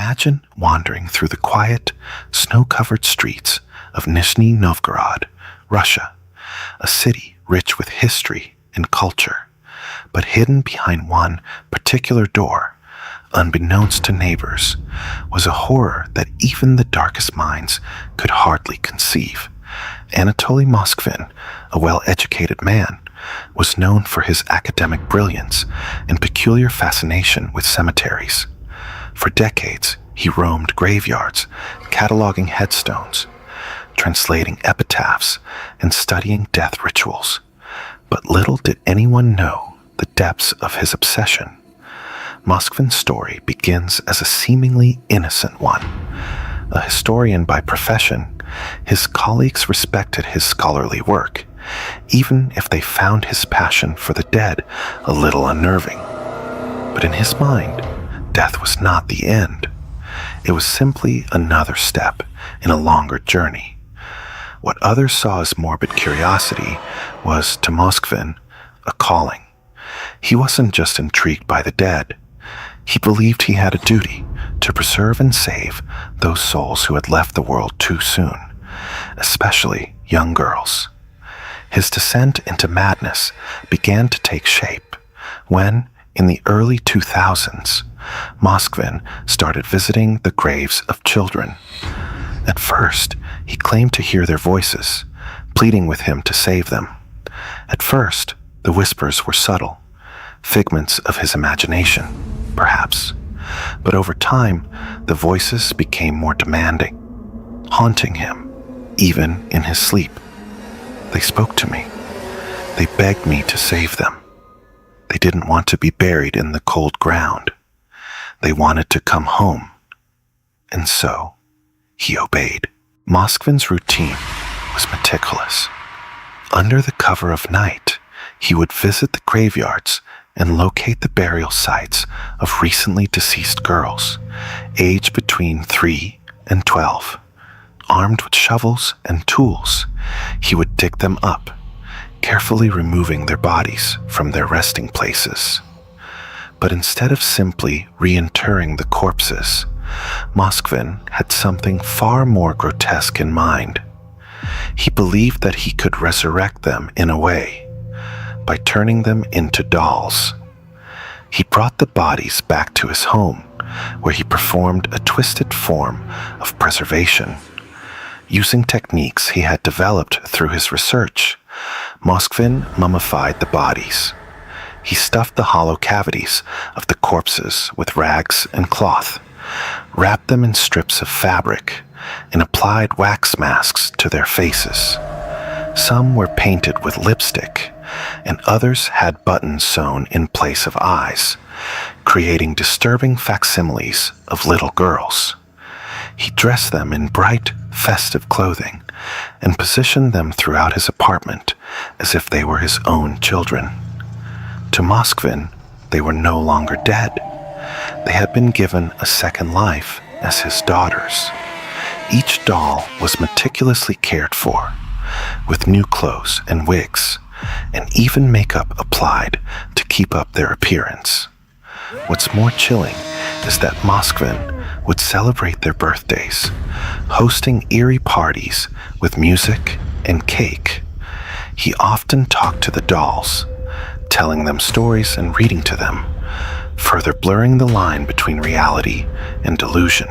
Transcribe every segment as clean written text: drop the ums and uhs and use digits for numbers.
Imagine wandering through the quiet, snow-covered streets of Nizhny Novgorod, Russia, a city rich with history and culture, but hidden behind one particular door, unbeknownst to neighbors, was a horror that even the darkest minds could hardly conceive. Anatoly Moskvin, a well-educated man, was known for his academic brilliance and peculiar fascination with cemeteries. For decades, he roamed graveyards, cataloging headstones, translating epitaphs, and studying death rituals. But little did anyone know the depths of his obsession. Moskvin's story begins as a seemingly innocent one. A historian by profession, his colleagues respected his scholarly work, even if they found his passion for the dead a little unnerving. But in his mind, death was not the end. It was simply another step in a longer journey. What others saw as morbid curiosity was, to Moskvin, a calling. He wasn't just intrigued by the dead. He believed he had a duty to preserve and save those souls who had left the world too soon, especially young girls. His descent into madness began to take shape when, in the early 2000s, Moskvin started visiting the graves of children. At first, he claimed to hear their voices, pleading with him to save them. At first, the whispers were subtle, figments of his imagination, perhaps. But over time, the voices became more demanding, haunting him, even in his sleep. They spoke to me. They begged me to save them. They didn't want to be buried in the cold ground. They wanted to come home. And so, he obeyed. Moskvin's routine was meticulous. Under the cover of night, he would visit the graveyards and locate the burial sites of recently deceased girls, aged between 3 and 12. Armed with shovels and tools, he would dig them up, carefully removing their bodies from their resting places. But instead of simply reinterring the corpses, Moskvin had something far more grotesque in mind. He believed that he could resurrect them in a way, by turning them into dolls. He brought the bodies back to his home, where he performed a twisted form of preservation. Using techniques he had developed through his research, Moskvin mummified the bodies. He stuffed the hollow cavities of the corpses with rags and cloth, wrapped them in strips of fabric, and applied wax masks to their faces. Some were painted with lipstick, and others had buttons sewn in place of eyes, creating disturbing facsimiles of little girls. He dressed them in bright, festive clothing and positioned them throughout his apartment as if they were his own children. To Moskvin, they were no longer dead. They had been given a second life as his daughters. Each doll was meticulously cared for, with new clothes and wigs, and even makeup applied to keep up their appearance. What's more chilling is that Moskvin would celebrate their birthdays, hosting eerie parties with music and cake. He often talked to the dolls, telling them stories and reading to them, further blurring the line between reality and delusion.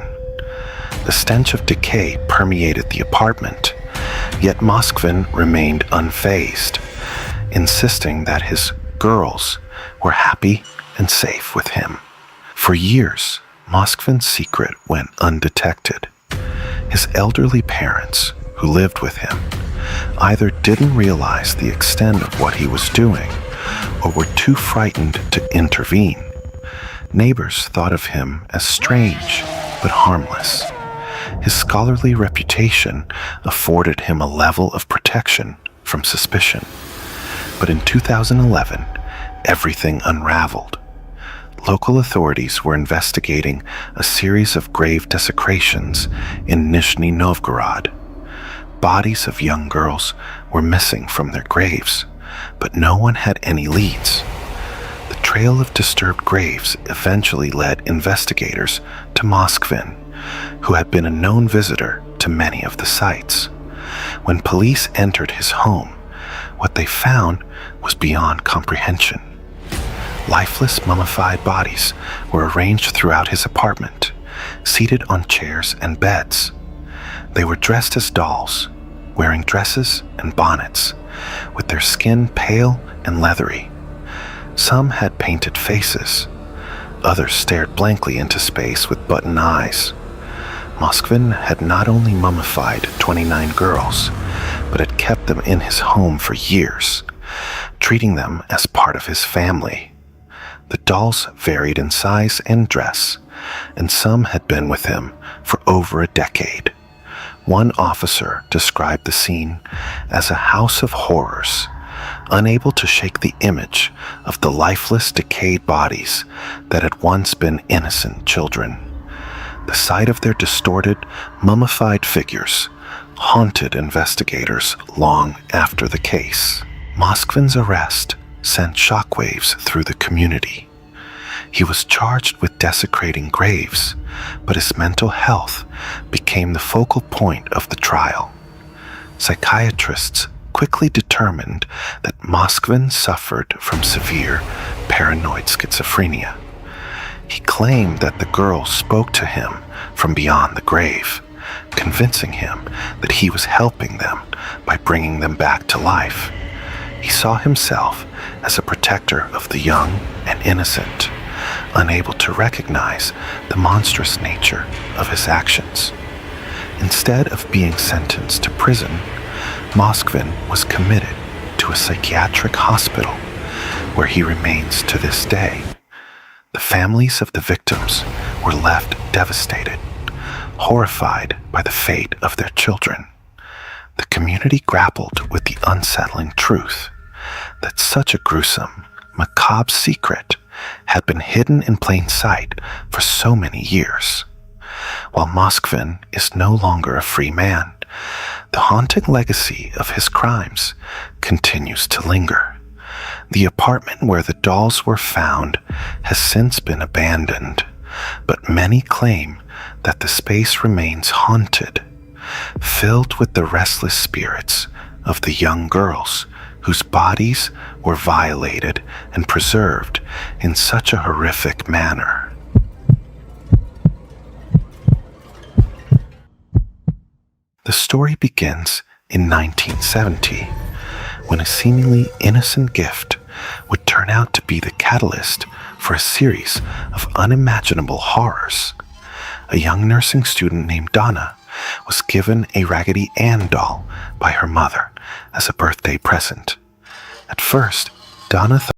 The stench of decay permeated the apartment, yet Moskvin remained unfazed, insisting that his girls were happy and safe with him. For years, Moskvin's secret went undetected. His elderly parents, who lived with him, either didn't realize the extent of what he was doing or were too frightened to intervene. Neighbors thought of him as strange but harmless. His scholarly reputation afforded him a level of protection from suspicion. But in 2011, everything unraveled. Local authorities were investigating a series of grave desecrations in Nizhny Novgorod. Bodies of young girls were missing from their graves, but no one had any leads. The trail of disturbed graves eventually led investigators to Moskvin, who had been a known visitor to many of the sites. When police entered his home, what they found was beyond comprehension. Lifeless, mummified bodies were arranged throughout his apartment, seated on chairs and beds. They were dressed as dolls, wearing dresses and bonnets, with their skin pale and leathery. Some had painted faces. Others stared blankly into space with button eyes. Moskvin had not only mummified 29 girls, but had kept them in his home for years, treating them as part of his family. The dolls varied in size and dress, and some had been with him for over a decade. One officer described the scene as a house of horrors, unable to shake the image of the lifeless, decayed bodies that had once been innocent children. The sight of their distorted, mummified figures haunted investigators long after the case. Moskvin's arrest sent shockwaves through the community. He was charged with desecrating graves, but his mental health became the focal point of the trial. Psychiatrists quickly determined that Moskvin suffered from severe paranoid schizophrenia. He claimed that the girls spoke to him from beyond the grave, convincing him that he was helping them by bringing them back to life. He saw himself as a protector of the young and innocent, unable to recognize the monstrous nature of his actions. Instead of being sentenced to prison, Moskvin was committed to a psychiatric hospital, where he remains to this day. The families of the victims were left devastated, horrified by the fate of their children. The community grappled with the unsettling truth that such a gruesome, macabre secret had been hidden in plain sight for so many years. While Moskvin is no longer a free man, the haunting legacy of his crimes continues to linger. The apartment where the dolls were found has since been abandoned, but many claim that the space remains haunted, filled with the restless spirits of the young girls whose bodies were violated and preserved in such a horrific manner. The story begins in 1970, when a seemingly innocent gift would turn out to be the catalyst for a series of unimaginable horrors. A young nursing student named Donna was given a Raggedy Ann doll by her mother as a birthday present. At first, Donna thought